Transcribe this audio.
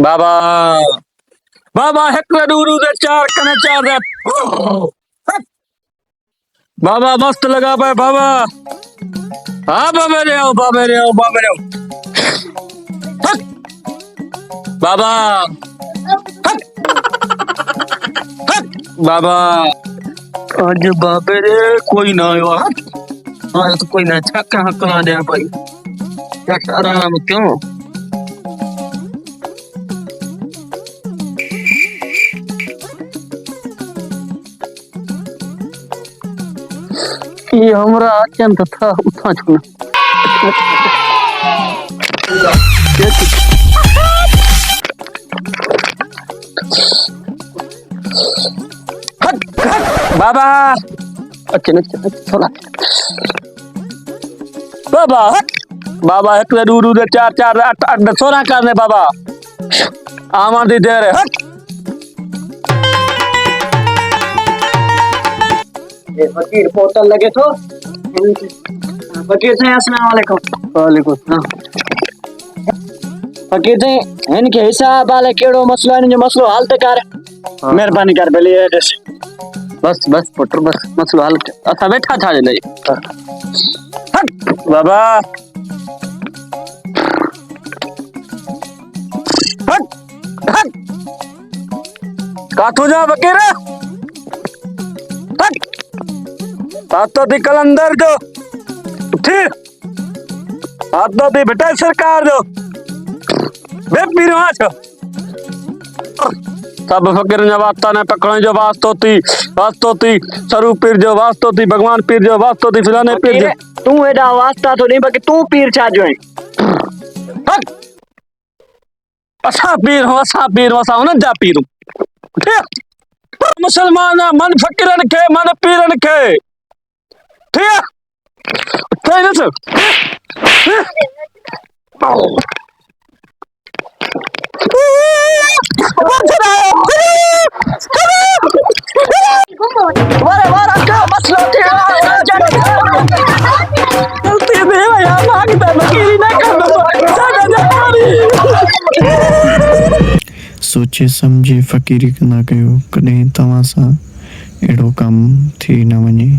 बाबा बाबा हेकड़े डूरू दे चार कने चार दे बाबा मस्त लगा भाई बाबा। हाँ बाबा रे आओ बाबा रे आओ बाबा रे आओ हट! बाबा हट! हट! बाबा आज बाबे रे कोई ना आयो हट! हाँ तो कोई ना छक्का हक्का दे भाई क्या आराम क्यों ये हमरा अत्यंत था उठा छुना हट हट बाबा अच्छा अच्छा थोड़ा बाबा हट बाबा एक दूर दूर चार चार आठ आठ 16 करने बाबा आमा दी दे रे हट ये फकीर पोर्टल लगे तो फकीर से अस्सलाम वालेकुम। वालेकुम सलाम फकीर से इनके हिसाब वाले केड़ो मसलो है जो मसलो हल तक कर मेहरबानी कर बेली है बस बस पुत्र बस मसलो हल असा बैठा था ले हट बाबा हट हट काठू जा बकेरा हट तो दी कलंदर जो ठीक हाथ तो दी बेटा सरकार जो बे पीरो आज सब फकीर जो वास्ता ने पकड़ने जो वास्तो थी स्वरूप पीर जो वास्तो थी भगवान पीर जो वास्तो थी फिलाने पीर जो तू एडा वास्ता तो नहीं बाकी तू पीर छा जो है हट असा पीर हो असा हो न जा पीर हूं ठीक मुसलमान मन फकीरन के मन पीरन के ठीक कोई न वारे वारा क्या मसला गलती दे भैया मांगता फकीरी ना कर सादा जा सोचे समझे फ़क़ीरी ना कयो कॾहिं तव्हां सां अहिड़ो कमु थी न वञे।